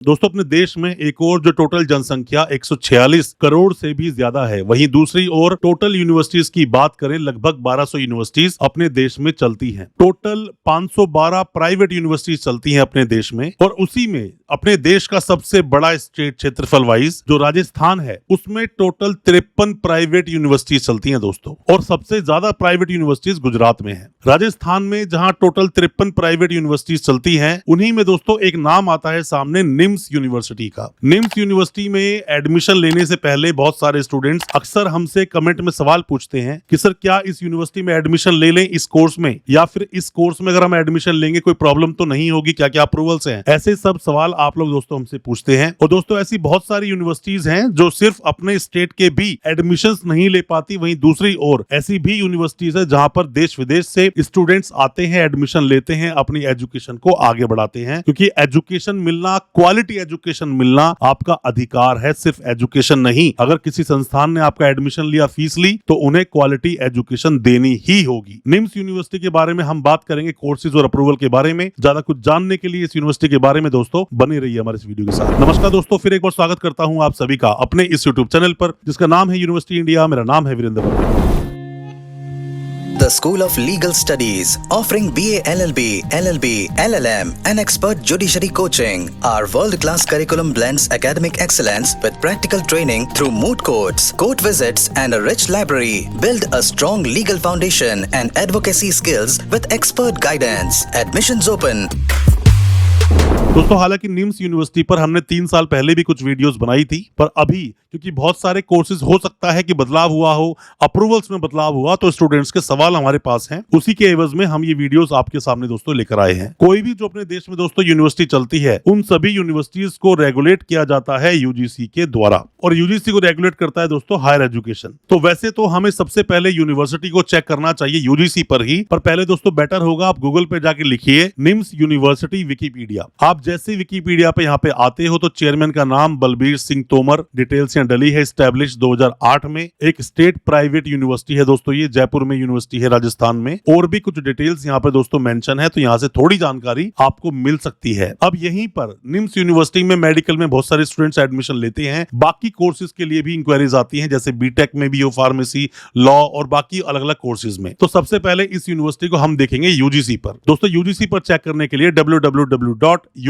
दोस्तों अपने देश में एक और जो टोटल जनसंख्या 146 करोड़ से भी ज्यादा है, वहीं दूसरी ओर टोटल यूनिवर्सिटीज की बात करें लगभग 1200 यूनिवर्सिटीज अपने देश में चलती हैं। टोटल 512 प्राइवेट यूनिवर्सिटीज चलती हैं अपने देश में, और उसी में अपने देश का सबसे बड़ा स्टेट क्षेत्रफल वाइज जो राजस्थान है उसमें टोटल 53 प्राइवेट यूनिवर्सिटीज चलती हैं दोस्तों, और सबसे ज्यादा प्राइवेट यूनिवर्सिटीज गुजरात में है। राजस्थान में जहां टोटल 53 प्राइवेट यूनिवर्सिटीज चलती हैं, उन्हीं में दोस्तों एक नाम आता है सामने निम्स यूनिवर्सिटी का। निम्स यूनिवर्सिटी में एडमिशन लेने से पहले बहुत सारे स्टूडेंट्स अक्सर हमसे कमेंट में सवाल पूछते हैं कि सर क्या इस यूनिवर्सिटी में एडमिशन ले लें इस कोर्स में, या फिर इस कोर्स में अगर हम एडमिशन लेंगे कोई प्रॉब्लम तो नहीं होगी, क्या क्या अप्रूवल्स हैं। ऐसे सब सवाल आप लोग दोस्तों हमसे पूछते हैं। और दोस्तों ऐसी बहुत सारी यूनिवर्सिटीज हैं जो सिर्फ अपने स्टेट के भी एडमिशन नहीं ले पाती, वहीं दूसरी ओर ऐसी भी यूनिवर्सिटीज है जहां पर देश विदेश से स्टूडेंट्स आते हैं, एडमिशन लेते हैं, अपनी एजुकेशन को आगे बढ़ाते हैं, क्योंकि एजुकेशन मिलना, क्वालिटी एजुकेशन मिलना आपका अधिकार है, सिर्फ एजुकेशन नहीं। अगर किसी संस्थान ने आपका एडमिशन लिया, फीस ली, तो उन्हें क्वालिटी एजुकेशन देनी ही होगी। निम्स यूनिवर्सिटी के बारे में हम बात करेंगे, कोर्सेज और अप्रूवल के बारे में। ज्यादा कुछ जानने के लिए इस यूनिवर्सिटी के बारे में दोस्तों बने रहिए हमारे इस वीडियो के साथ। नमस्कार दोस्तों, फिर एक बार स्वागत करता हूं आप सभी का अपने इस यूट्यूब चैनल पर जिसका नाम है यूनिवर्सिटी इंडिया। मेरा नाम है Virendra Verma. The School of Legal Studies, offering BA LLB, LLB, LLM, and expert judiciary coaching. Our world-class curriculum blends academic excellence with practical training through moot courts, court visits, and a rich library. Build a strong legal foundation and advocacy skills with expert guidance. Admissions open. दोस्तों हालांकि NIMS university पर हमने 3 साल पहले भी कुछ videos बनाई थी, पर अभी क्योंकि बहुत सारे कोर्सेज हो सकता है कि बदलाव हुआ हो, अप्रूवल्स में बदलाव हुआ, तो स्टूडेंट्स के सवाल हमारे पास हैं। उसी के एवज में हम ये वीडियोस आपके सामने दोस्तों लेकर आए हैं। कोई भी जो अपने देश में दोस्तों यूनिवर्सिटी चलती है, उन सभी यूनिवर्सिटीज को रेगुलेट किया जाता है यूजीसी के द्वारा, और यूजीसी को रेगुलेट करता है दोस्तों हायर एजुकेशन। तो वैसे तो हमें सबसे पहले यूनिवर्सिटी को चेक करना चाहिए यूजीसी पर ही, पर पहले दोस्तों बेटर होगा आप गूगल पे जाके लिखिए निम्स यूनिवर्सिटी विकिपीडिया। आप जैसे विकिपीडिया पे यहाँ पे आते हो तो चेयरमैन का नाम बलबीर सिंह तोमर, डिटेल्स यहाँ डली है, स्टैब्लिश 2008 में। एक स्टेट प्राइवेट यूनिवर्सिटी है दोस्तों, ये जयपुर में यूनिवर्सिटी है राजस्थान में। और भी कुछ डिटेल्स यहाँ पे दोस्तों मेंशन है, तो यहाँ से थोड़ी जानकारी आपको मिल सकती है। अब यहीं पर निम्स यूनिवर्सिटी में मेडिकल में बहुत सारे स्टूडेंट्स एडमिशन लेते हैं, बाकी कोर्सेज के लिए भी इंक्वायरीज आती हैं, जैसे बीटेक में भी हो, फार्मेसी, लॉ और बाकी अलग अलग कोर्सेज में। तो सबसे पहले इस यूनिवर्सिटी को हम देखेंगे यूजीसी पर। दोस्तों यूजीसी पर चेक करने के लिए www.ugc.gov.in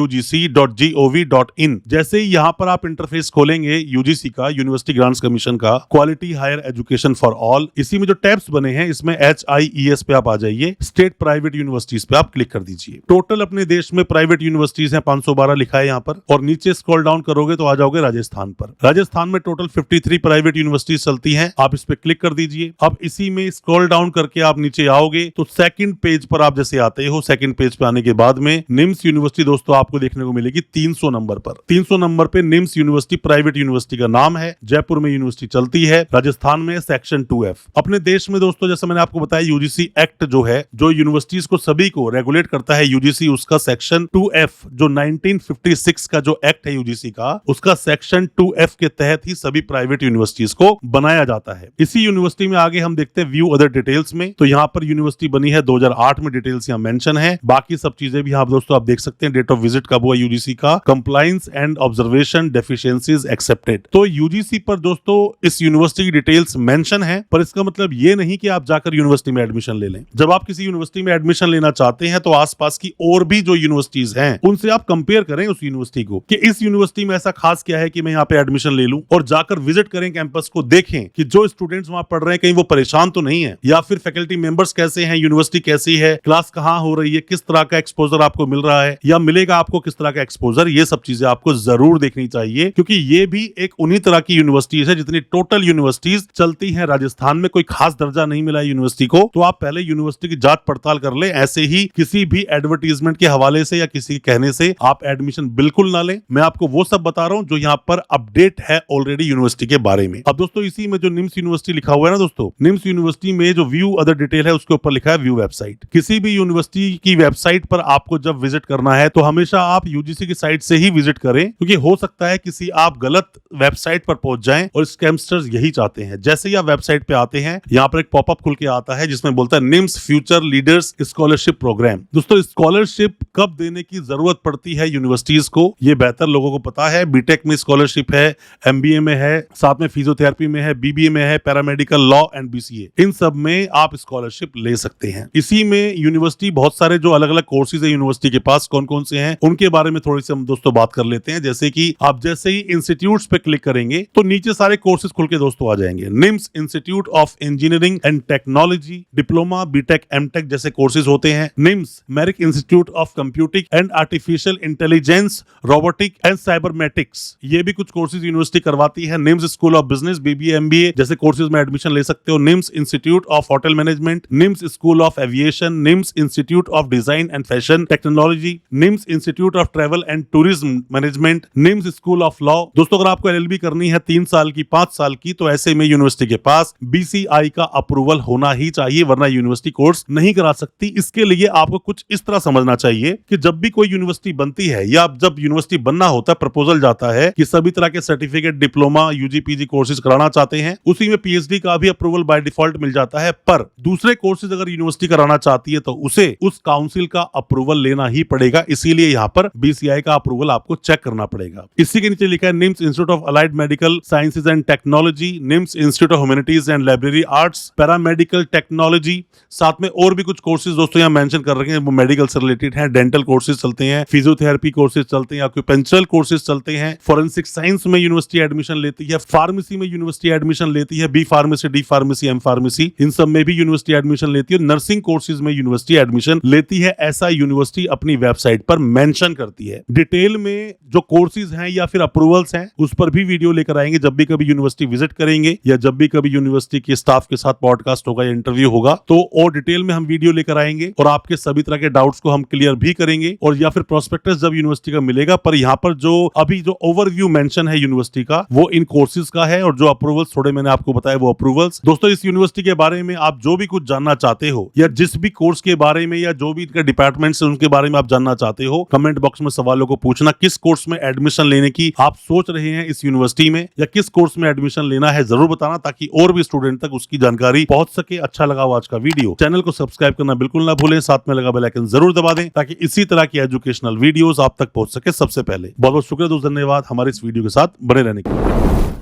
जैसे ही यहाँ पर आप इंटरफेस खोलेंगे यूजीसी का, यूनिवर्सिटी ग्रांट्स कमीशन का, quality higher education for all, इसी में जो टैब्स बने हैं इसमें HIES पे आप आ जाइए, स्टेट प्राइवेट यूनिवर्सिटीज पे आप क्लिक कर दीजिए। टोटल अपने देश में प्राइवेट यूनिवर्सिटीज हैं 512 लिखा है यहाँ पर, और नीचे स्क्रॉल डाउन करोगे तो आ जाओगे राजस्थान पर। राजस्थान में टोटल 53 प्राइवेट यूनिवर्सिटीज चलती हैं, आप इस पे क्लिक कर दीजिए। अब इसी में स्क्रॉल डाउन करके आप नीचे आओगे तो सेकंड पेज पर आप जैसे आते हो, सेकंड पेज पे आने के बाद में निम्स यूनिवर्सिटी दोस्तों आपको देखने को मिलेगी 300 नंबर पर। 300 नंबर पे निम्स यूनिवर्सिटी प्राइवेट यूनिवर्सिटी का नाम है, जयपुर में यूनिवर्सिटी चलती है, राजस्थान में सेक्शन 2F। अपने देश में दोस्तों जैसे मैंने आपको बताया यूजीसी एक्ट जो है, जो यूनिवर्सिटीज को सभी को रेगुलेट करता है यूजीसी, उसका सेक्शन 2F जो 1956 का जो एक्ट है यूजीसी का, उसका सेक्शन 2F के तहत ही सभी प्राइवेट यूनिवर्सिटीज को बनाया जाता है। इसी यूनिवर्सिटी में आगे हम देखते हैं व्यू अदर डिटेल्स में, तो यहाँ पर यूनिवर्सिटी बनी है 2008 में, डिटेल्स यहाँ मेंशन है। बाकी सब चीजें भी यहाँ दोस्तों आप देख सकते हैं, डेट ऑफ विजिट कब हुआ यूजीसी का, compliance and observation deficiencies accepted. तो यूजीसी पर दोस्तों इस यूनिवर्सिटी की डिटेल्स मेंशन है, पर इसका मतलब ये नहीं कि आप जाकर यूनिवर्सिटी में एडमिशन ले लें। जब आप किसी यूनिवर्सिटी में एडमिशन लेना चाहते हैं तो आसपास की और भी जो यूनिवर्सिटीज हैं उनसे आप कंपेयर करें उस यूनिवर्सिटी को, कि इस यूनिवर्सिटी में ऐसा खास क्या है कि मैं यहाँ पे एडमिशन ले लूं, और जाकर विजिट करें कैंपस को, देखें कि जो स्टूडेंट्स वहां पढ़ रहे हैं कहीं वो परेशान तो नहीं है, या फिर फैकल्टी मेंबर्स कैसे हैं, यूनिवर्सिटी कैसी है, क्लास कहाँ हो रही है, किस तरह का एक्सपोजर आपको मिल रहा है या मिलेगा आपको किस तरह का एक्सपोजर, ये सब चीजें आपको जरूर देखनी चाहिए, क्योंकि ये भी एक उन्हीं तरह की यूनिवर्सिटीज है जितनी टोटल यूनिवर्सिटीज चलती हैं राजस्थान में। कोई खास दर्जा नहीं मिला यूनिवर्सिटी को, तो आप पहले यूनिवर्सिटी की जांच पड़ताल कर ले। ऐसे ही किसी भी एडवर्टीजमेंट के हवाले से या किसी के कहने से आप एडमिशन बिल्कुल ना लें। मैं आपको वो सब बता रहा हूं जो यहाँ पर अपडेट है ऑलरेडी यूनिवर्सिटी के बारे में। अब दोस्तों इसी में जो निम्स यूनिवर्सिटी लिखा हुआ है ना दोस्तों, निम्स यूनिवर्सिटी में जो व्यू अदर डिटेल है उसके ऊपर लिखा है व्यू वेबसाइट। किसी भी यूनिवर्सिटी की वेबसाइट पर आपको जब विजिट करना है तो हमेशा आप यूजीसी की साइट से ही विजिट करें, क्योंकि हो सकता है किसी आप गलत वेबसाइट पर पहुंच जाएं और स्कैमस्टर्स यही चाहते हैं। जैसे ही आप वेबसाइट पे आते हैं, यहाँ पर एक पॉपअप खुल के आता है जिसमें बोलता है NIMS future leaders scholarship program. दोस्तों, स्कॉलरशिप कब देने की जरूरत पड़ती है यूनिवर्सिटीज को, ये बेहतर लोगों को पता है। बीटेक में स्कॉलरशिप है, एमबीए में है, साथ में फिजियोथेरेपी में है, बीबीए में है, पैरामेडिकल, लॉ एंड बीसीए, इन सब में आप स्कॉलरशिप ले सकते हैं। इसी में यूनिवर्सिटी बहुत सारे जो अलग अलग कोर्सेज है यूनिवर्सिटी के पास कौन कौन से हैं उनके बारे में थोड़ी सी हम दोस्तों बात कर लेते हैं। जैसे कि आप जैसे ही इंस्टीट्यूट्स पे क्लिक करेंगे तो नीचे सारे कोर्सेज खुल के दोस्तों आ जाएंगे। NIMS institute of engineering and technology, diploma, BTech, MTech जैसे कोर्सेज होते हैं। निम्स मेरिक institute of computing and artificial intelligence, robotic and cybernetics, ये भी कुछ कोर्सेज यूनिवर्सिटी करवाती है। NIMS school of business, BBA, MBA जैसे कोर्सेज में एडमिशन ले सकते हो। NIMS institute of hotel management, NIMS school of aviation, NIMS institute of design and fashion technology, NIMS institute of travel and tourism management, NIMS school of law. दोस्तों, अगर आपको एलएलबी करनी है 3 साल की, 5 साल की, तो ऐसे में यूनिवर्सिटी के पास बीसीआई का अप्रूवल होना ही चाहिए, वरना यूनिवर्सिटी कोर्स नहीं करा सकती। इसके लिए आपको कुछ इस तरह समझना चाहिए कि जब भी कोई यूनिवर्सिटी बनती है या जब यूनिवर्सिटी बनना होता है, प्रपोजल जाता है कि सभी तरह के certificate, diploma, UG, PG courses कराना चाहते हैं, उसी में पीएचडी का भी अप्रूवल बाय डिफॉल्ट मिल जाता है। पर दूसरे कोर्सेज अगर यूनिवर्सिटी कराना चाहती है तो उसे उस काउंसिल का अप्रूवल लेना ही पड़ेगा। इसीलिए यहाँ पर बीसीआई का अप्रूवल आपको चेक करना पड़ेगा। इसी के नीचे लिखा है NIMS institute of allied medical sciences and technology, NIMS institute of humanities and library arts, paramedical technology. साथ में और भी कुछ कोर्सेज दोस्तों यहाँ मेंशन कर रखे हैं, वो मेडिकल से रिलेटेड हैं। डेंटल कोर्सेज चलते हैं, फिजियोथेरेपी कोर्सेज चलते हैं, ऑक्यूपेंचरल कोर्सेज चलते हैं, फोरेंसिक साइंस में यूनिवर्सिटी एडमिशन लेती है, फार्मेसी में यूनिवर्सिटी एडमिशन लेती है, B pharmacy, D pharmacy, M pharmacy, इन सब में भी यूनिवर्सिटी एडमिशन लेती है। नर्सिंग कोर्सेज में यूनिवर्सिटी एडमिशन लेती है, ऐसा यूनिवर्सिटी अपनी वेबसाइट पर मेंशन करती है। डिटेल में जो कोर्सेज हैं या फिर अप्रूवल्स हैं उस पर भी वीडियो लेकर आएंगे जब भी कभी यूनिवर्सिटी विजिट करेंगे या जब भी कभी यूनिवर्सिटी के स्टाफ के साथ पॉडकास्ट होगा या इंटरव्यू होगा, तो और डिटेल में हम वीडियो लेकर आएंगे और आपके सभी तरह के डाउट्स को हम क्लियर भी करेंगे। और या फिर प्रोस्पेक्टस जब यूनिवर्सिटी का मिलेगा, पर यहाँ पर जो अभी जो ओवरव्यू मेंशन है यूनिवर्सिटी का, वो इन कोर्सेज का है, और जो अप्रूवल्स थोड़े मैंने आपको बताया वो अप्रूवल्स। दोस्तों, इस यूनिवर्सिटी के बारे में आप जो भी कुछ जानना चाहते हो या जिस भी कोर्स के बारे में या जो भी इनका डिपार्टमेंट है उनके बारे में आप जानना चाहते हो, कमेंट बॉक्स में सवालों को पूछना। किस कोर्स में एडमिशन लेने की आप सोच रहे हैं इस यूनिवर्सिटी में, या किस कोर्स में एडमिशन लेना है, जरूर बताना ताकि और भी स्टूडेंट तक उसकी जानकारी पहुंच सके। अच्छा लगा हो आज का वीडियो, चैनल को सब्सक्राइब करना बिल्कुल ना भूलें, साथ में लगा बेल आइकन जरूर दबा दें ताकि इसी तरह की एजुकेशनल वीडियोस आप तक पहुंच सके सबसे पहले। बहुत बहुत शुक्रिया दोस्त, धन्यवाद हमारे इस वीडियो के साथ बने रहने के लिए।